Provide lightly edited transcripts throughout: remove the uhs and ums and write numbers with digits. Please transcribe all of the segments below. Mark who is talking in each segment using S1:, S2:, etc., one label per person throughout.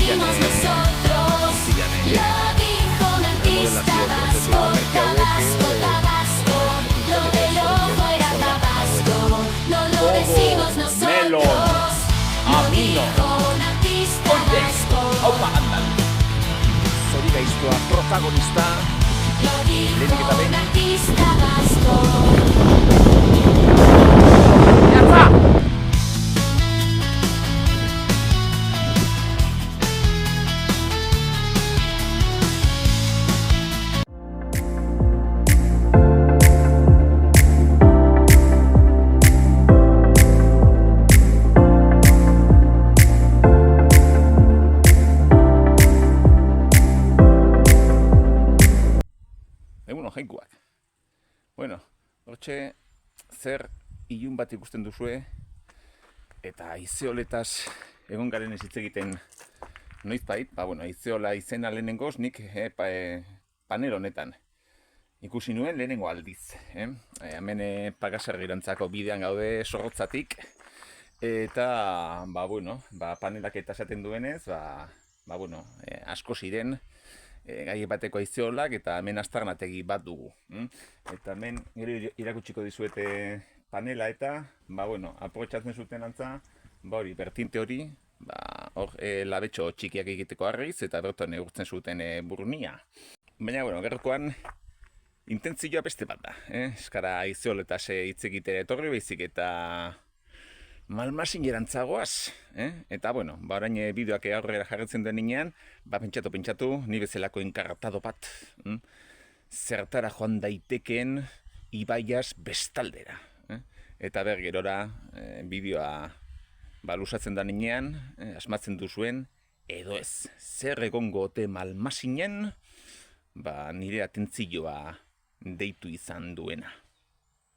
S1: decimos nosotros, lo dijo un artista vasco, Tabasco, lo del ojo era Tabasco, no lo decimos nosotros, lo dijo un artista vasco.
S2: Haupa, andan! Zori gaiztoa protagonista.
S1: Lo dijo un artista vasco.
S2: Egunon jainkoak. Bueno, hortxe zer ilun bat ikusten duzue eta haizeoletaz egon garen ez hitz egiten noizbait, haizeola izena lehenengoz nik panel honetan ikusi nuen lehenengo aldiz. Hemen Pagasargirantzako bidean gaude Zorrotzatik eta panelak eta esaten duenez, asko ziren gai bateko haizeolak eta hemen aztarnategi bat dugu. Eta hemen gero irakutsiko dizuete panela eta, aprobetxatzen zuten antza, bertinte hori, labetxo txikiak egiteko harriz eta berton egurtzen zuten burnia. Baina, gerrokoan, intentzioa beste bat da. Eskara haizeoletaz hitz egitea etorri baizik eta Malmasin erantzagoaz, eta orain bideoak aurrera jarretzen duen ninean, pentsatu, ni bezalako enkartado bat, zertara joan daitekeen ibaiaz bestaldera. Eta gerora bideoa luzatzen da ninean, asmatzen duzuen, edo ez, zer egongo ote Malmasinen, nire atentzioa deitu izan duena.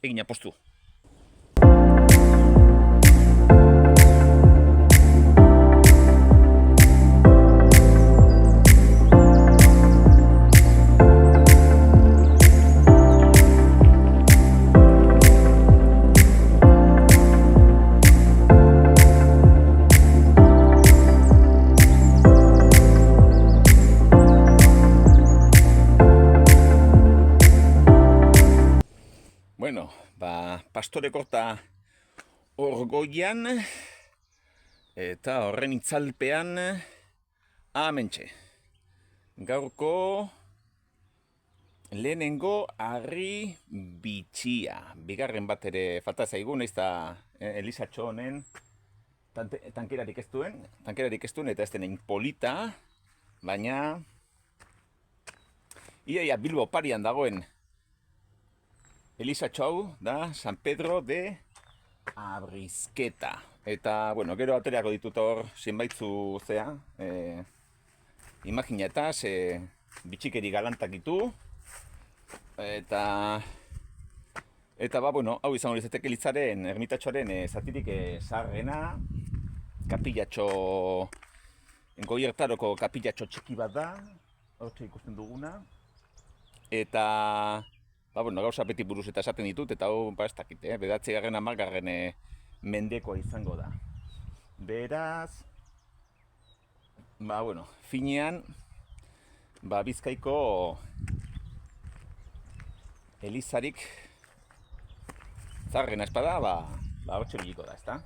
S2: Egin apostu. Pastorekorta orgoian eta horren itzalpean amentxe. Gaurko lehenengo harri bitxia. Bigarren bat ere falta zaigu, nahiz eta Elisatxo honen tankerarik ez duen eta ez denen polita, baina iaia Bilbo parian dagoen Elisatxo hau da San Pedro de Abrizketa. Eta, gero atereako ditut hor zenbaitzu imaginataz, bitxikeri galantak ditu. Eta hau izango lizeteke Elizaren, ermitatxoaren zatirik zaharrena, kapillatxo, goiertaroko kapillatxo txiki bat da, hortxe ikusten duguna. Eta gauza beti buruz eta esaten ditut, eta hau ez dakit, bedatzigarren hamargarren mendekoa izango da. Beraz, finean, Bizkaiko Elizarik zaharrena espada, hortxe biliko da, ezta?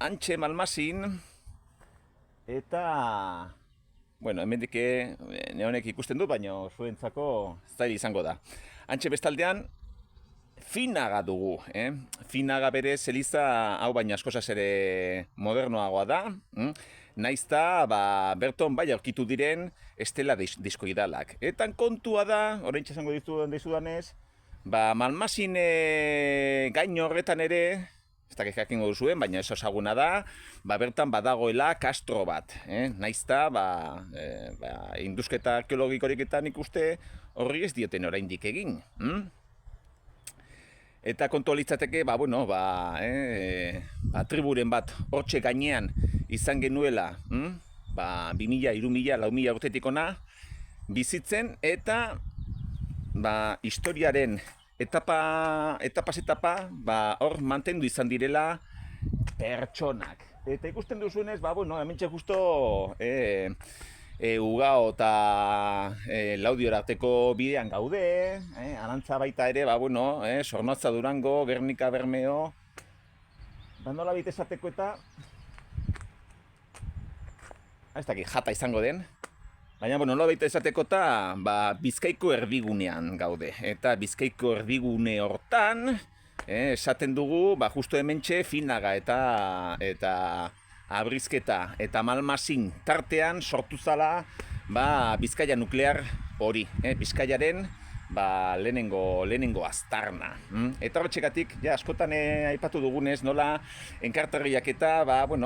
S2: Antxe Malmasin, eta, hemendik neonek ikusten du, baina zuentzako zail izango da. Antxe bestaldean, Finaga dugu, Finaga berez eliza, hau baina askozaz ere modernoagoa da, naizta, berton bai aurkitu diren estela diskoidalak. Eta kontua da, oraintxe esango dizudanez, Malmasin gain horretan ere, ez dakit jakingo duzuen, baina ez ezaguna da, bertan badagoela kastro bat, naizta, indusketa arkeologikorik eta nik uste horri ez dioten oraindik egin. Eta kontu litzateke, triburen bat hortxe gainean izan genuela, 2000, 3000, 4000 urtetik ona bizitzen, eta historiaren etapaz etapa, hor mantendu izan direla pertsonak. Eta ikusten duzuenez, hementxe justo Ugao eta Laudiora arteko bidean gaude, Arantza baita ere, Zornotza, Durango, Gernika, Bermeo, nola bit esateko eta ez dakit jata izango den, baina nola bit esateko eta Bizkaiko erdigunean gaude. Eta Bizkaiko erdigune hortan esaten dugu, justo hementxe Finaga eta Abrizketa eta Malmasin tartean sortu zala Bizkaia nuklear hori, Bizkaiaren lehenengo aztarna. Eta horretxegatik, askotan aipatu dugunez, nola enkarterriak eta,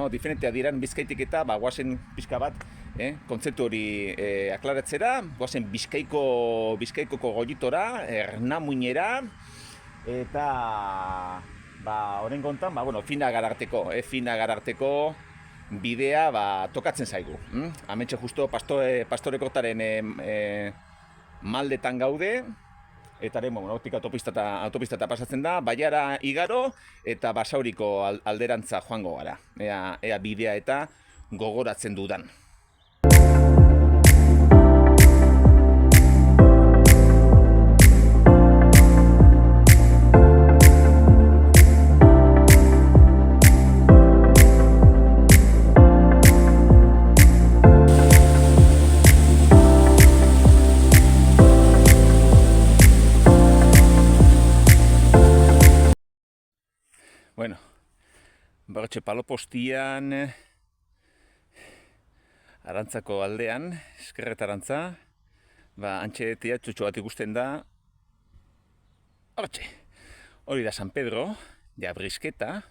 S2: diferentea diran Bizkaitik eta, guazen pixka bat, kontzeptu hori aklaratzera, guazen Bizkaikoko goitora, Ernamuinera, eta horren kontan, Finagar arteko bidea tokatzen zaigu. Hementxe justo pastorekortaren maldetan gaude, eta hortik autopista pasatzen da, Baiara igaro eta Basauriko alderantza joango gara. Ea bidea eta gogoratzen dudan. Bueno, horretxe Palopostian, Arantzako aldean, Eskerretarantza, antxe txutxo bat ikusten da, horretxe, hori da San Pedro, Abrizketa,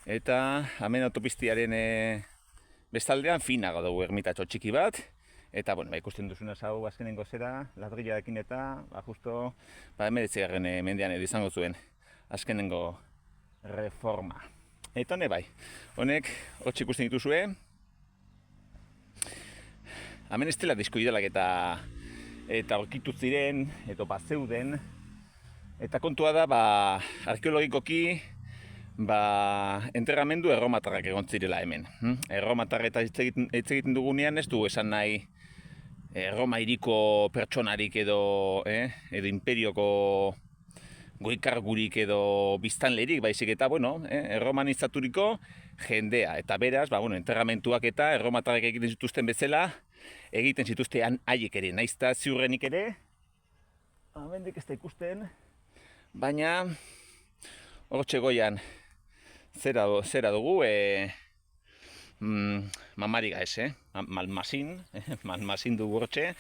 S2: eta hemen autopistiaren bestaldean Finaga dugu ermitatxo txiki bat, eta ikusten duzunaz hau azkenengo zera, ladrillarekin eta, justo, 19. mendean edo izango zuen, azkenengo reforma. Eta honek hotx ikusten dituzue. Hemen ez dela diskoidalak eta aurkitu ziren, eta zeuden. Eta kontua da, arkeologikoki, enterramendu erromatarrak egon zirela hemen. Erromatarrak eta hitz egiten dugunean ez du esan nahi Roma hiriko pertsonarik edo imperioko goikargurik edo biztanlerik, baizik eta, erromanizaturiko jendea. Eta beraz, enterramentuak eta erromatarrek egiten zituzten bezala, egiten zituzten haiek ere, naizta ziurrenik ere, hemendik ez da ikusten, baina hortxe goian zera dugu, mamariga ez, Malmasin dugu hortxe,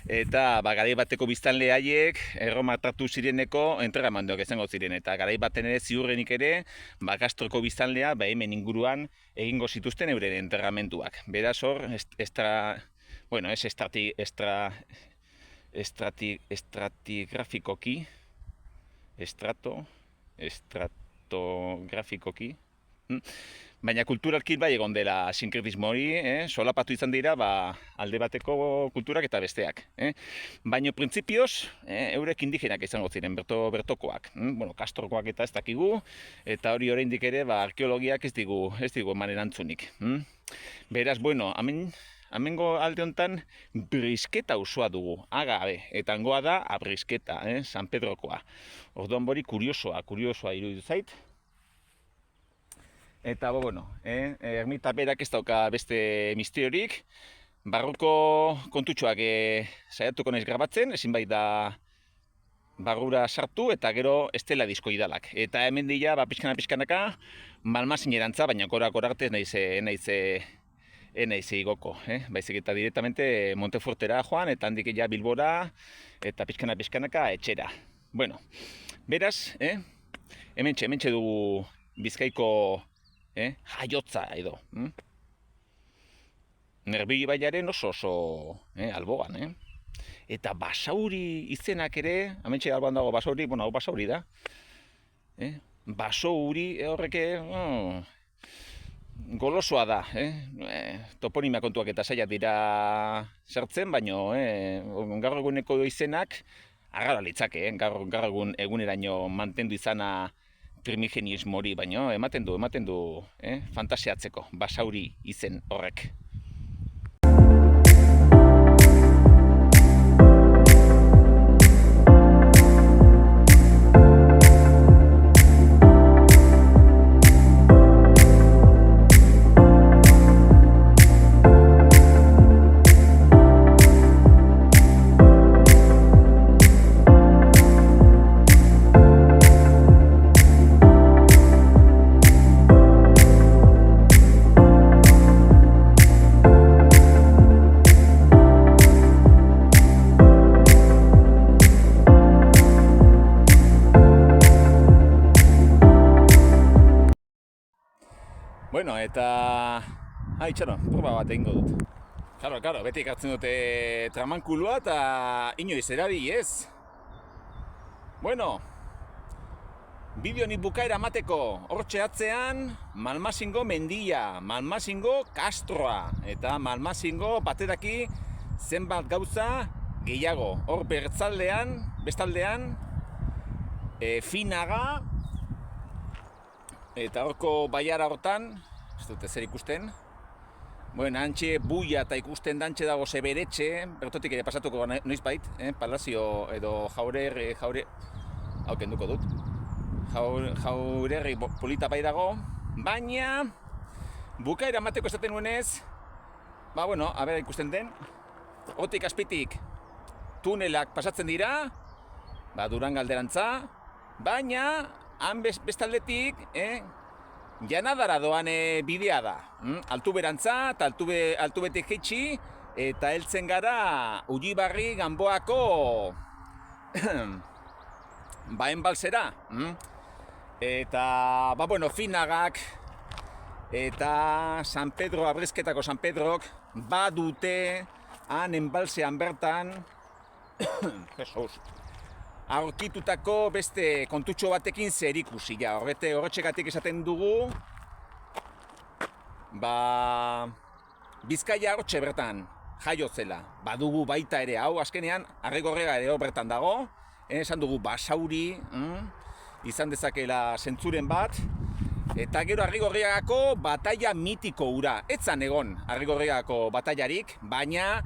S2: eta garai bateko biztanle haiek erromatartu zireneko entregamenduak izango ziren, eta garai baten ere ziurrenik ere Kastroko biztanlea hemen inguruan egingo zituzten euren entregamenduak. Beraz hor, estratigrafikoki, baina kulturalki egon dela sinkretismo hori, solapatu izan dira alde bateko kulturak eta besteak. Baina printzipioz, eurek indigenak izango ziren, bertokoak. Kastrokoak eta ez dakigu, eta hori oraindik ere arkeologiak ez digu eman erantzunik. Beraz, hemengo alde honetan Brizketa auzoa dugu, agabe, eta hangoa da Abrizketa, San Pedrokoa. Orduan bori kuriosoa iruditu zait. Eta, ermita berak ez dauka beste misteriorik, barruko kontutxoak saiatuko naiz grabatzen, ezin bai da barrura sartu eta gero ez dela diskoidalak. Eta hemen dira, pixkanaka, Malmasin erantza, baina korak-arte naiz igoko. Baizik eta directamente Montefortera joan, eta handik ja Bilbora, eta pixkanaka etxera. Beraz, hementxe dugu Bizkaiko jaiotza edo. Nerbi ibaiaren oso alboan. Eta Basauri izenak ere, hementxe alboan dago Basauri, hau Basauri da. Basauri horrek golosoa da, toponimia kontuak eta zaila dira sartzen, baino gaur eguneko izenak agarra litzake, gaur eguneraino mantendu izana primigenismo hori, baino ematen du fantasiatzeko Basauri izen horrek. Bueno, eta... itxaro, proba bat egingo dut. Karo, beti ekartzen dute tramankulua eta inoiz erabili ez. Bueno, bideo ni bukaera mateko hortxe atzean Malmasingo mendia, Malmasingo kastroa eta Malmasingo bateraki zenbat gauza gehiago. Hor bestaldean, Finaga, eta horko baiara hortan, ez dute zer ikusten. Bueno, hantxe buia eta ikusten dantxe dago Zeberetxe, bertotik ere pasatuko noizbait, Palazio edo Jaurerri, hau kenduko dut. Jaurerri polita bai dago, baina bukaera mateko esaten nuenez, bueno, ikusten den, hortik azpitik tunelak pasatzen dira, Durango alderantza, baina han bestaldetik, Janadara doan bidea da. Altuberantza eta altubetik jaitsi, eta heltzen gara Ulibarri Ganboako enbalsera. Eta, Finagak eta San Pedro, Abrezketako San Pedrok badute han enbalsean bertan aurkitutako beste kontutxo batekin zer ikusi. Horretxegatik esaten dugu Bizkaia hortxe bertan jaiotzela. Badugu baita ere, hau azkenean Arrigorriaga ere hor bertan dago. Esan dugu Basauri, izan dezakela zentzuren bat. Eta gero Arrigorriagako bataila mitiko hura. Etzan egon Arrigorriagako batailarik, baina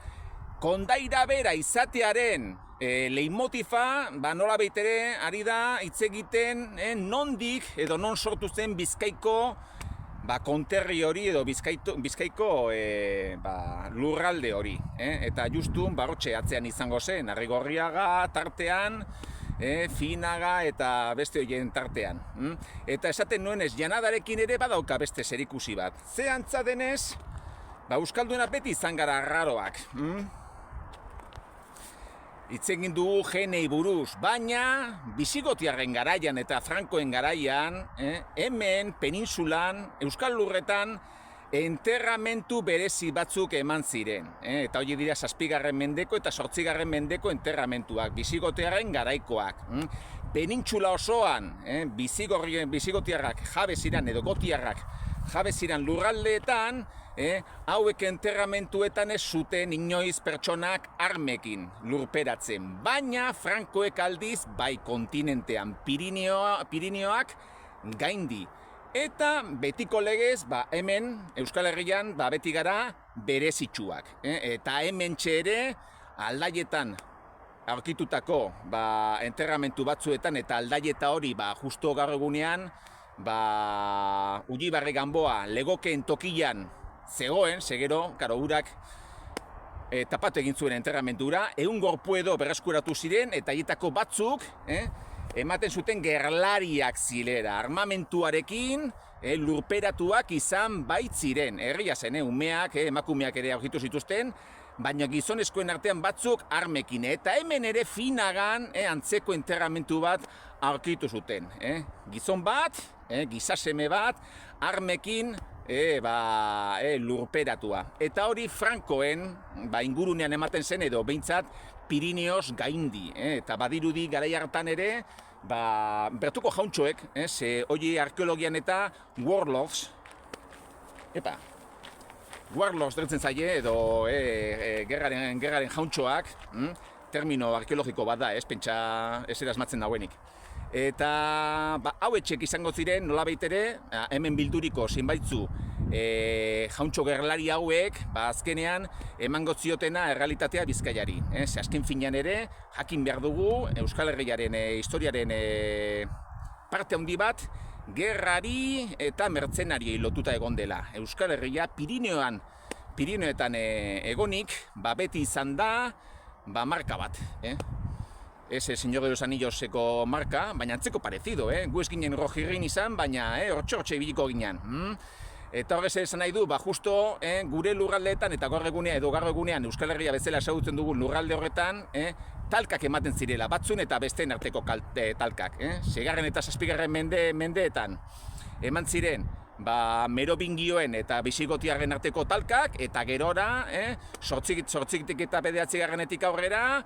S2: kondaira bera izatearen leitmotifa, nola baitere ari da hitz egiten nondik edo non sortu zen Bizkaiko konterri hori edo Bizkaiko lurralde hori. Eta justu hortxe atzean izango zen, Arrigorriaga tartean, Finaga eta beste horien tartean. Eta esaten nuenez, Janadarekin ere badauka beste zerikusi bat. Ze antza denez, Euskaldunak beti izan gara arraroak. Hitz egin dugu genei buruz, baina bisigotiarren garaian eta frankoen garaian, hemen peninsulan, Euskal Lurretan, enterramentu berezi batzuk eman ziren. Eta hori dira 7. mendeko eta 8. mendeko enterramentuak, bisigotiarren garaikoak. Penintsula osoan, bisigotiarrak jabe ziren edo gotiarrak jabe ziren lurraldeetan, hauek enterramentuetan ez zuten inoiz pertsonak armekin lurperatzen. Baina frankoek aldiz bai kontinentean Pirinioak gaindi. Eta betiko legez, hemen Euskal Herrian beti gara berezitsuak. Eta hemen ere aldaietan aurkitutako enterramentu batzuetan eta aldaieta hori justo gaur egunean Ulibarri Ganboa legokeen tokian zegoen, segero, urak tapatu egin zuen enterramentura, 100 gorpu edo berreskuratu ziren, eta hietako batzuk ematen zuten gerlariak zilera, armamentuarekin lurperatuak izan baitziren. Herria zen, umeak, emakumeak ere aurkitu zituzten, baina gizonezkoen artean batzuk armekin. Eta hemen ere Finagan antzeko enterramentu bat aurkitu zuten. Gizon bat, gizaseme bat, armekin lurperatua. Eta hori Frankoen ingurunean ematen zen edo behintzat Pirineos gaindi. Eta badirudi garai hartan ere, bertuko jauntxoek, ze hori arkeologian eta warlords, warlords deritzen zaie edo gerraren jauntxoak, termino arkeologiko bat da, pentsa ez erasmatzen dauenik. Eta hauetxek izango ziren nolabait ere, hemen bilduriko zenbaitzu jauntxo gerlari hauek, azkenean emango ziotena errealitatea Bizkaiari. Ze azken finean ere, jakin behar dugu Euskal Herriaren historiaren parte handi bat, gerrari eta mertzenariei lotuta egon dela. Euskal Herria Pirineoetan egonik, beti izan da, marka bat. Ez Señor de los Anilloseko marka, baina antzeko parezido, gu ez ginen rojirrin izan, baina hortxe ibiliko ginen. Eta horrez esan nahi du, justo gure lurraldeetan eta gaur egunean Euskal Herria bezala ezagutzen dugun lurralde horretan, talkak ematen zirela, batzun eta besteen arteko talkak. Segarren eta zazpigarren mendeetan eman ziren, Merobingioen eta Bisigotiarren arteko talkak, eta gerora, sortzikitik eta bederatzigarrenetik aurrera,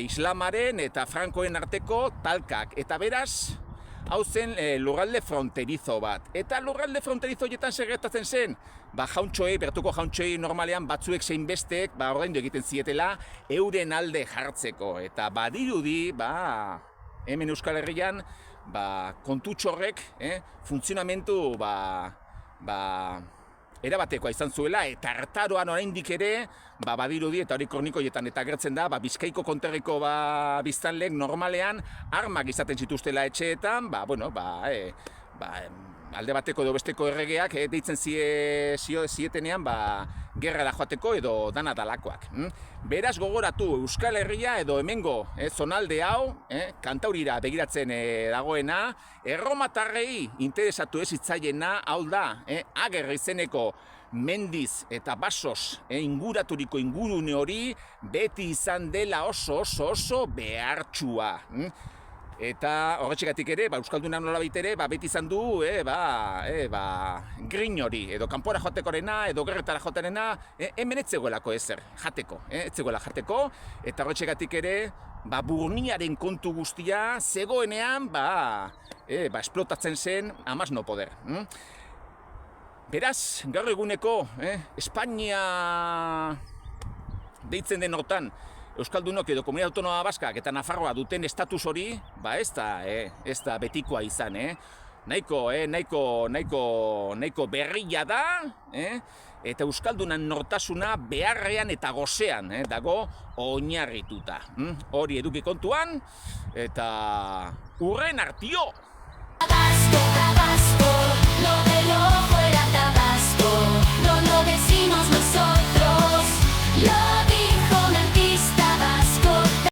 S2: Islamaren eta Frankoen arteko talkak. Eta beraz, hau zen lurralde fronterizo bat. Eta lurralde fronterizo horietan zer gertatzen zen? Bertuko jauntxoei normalean batzuek zein bestek, ordaindu egiten zietela, euren alde jartzeko. Eta badirudi, hemen Euskal Herrian, kontutxorrek funtzionamentu erabatekoa izan zuela, eta hartaroan oraindik ere badirudi, eta hori kronikoietan eta agertzen da, Bizkaiko konterriko biztanleek normalean armak izaten zituztela etxeetan, alde bateko edo besteko erregeak deitzen zietenean gerrara joateko edo dana dalakoak. Beraz gogoratu Euskal Herria edo hemengo zonalde hau, Kantaurira begiratzen dagoena, erromatarrei interesatu ez hitzaiena, hau da, Ager izeneko mendiz eta basoz inguraturiko ingurune hori beti izan dela oso behartsua. Eta horretxegatik ere, Euskaldunan nolabait ere, beti izan du, grin hori, edo kanpora joatekorena, edo gerretara joaterena, hemen etzegoelako ezer, jateko, etzegoela jateko, eta horretxegatik ere, burniaren kontu guztia, zegoenean, esplotatzen zen, amaz no poder. Beraz, gaur eguneko, Espainia deitzen den hortan, Euskaldunok edo Komunitate Autonoma Baskak eta Nafarroa duten estatus hori, ez da betikoa izan, nahiko berria da, eta Euskaldunan nortasuna beharrean eta gozean dago oinarrituta. Hori eduki kontuan, eta urren artio!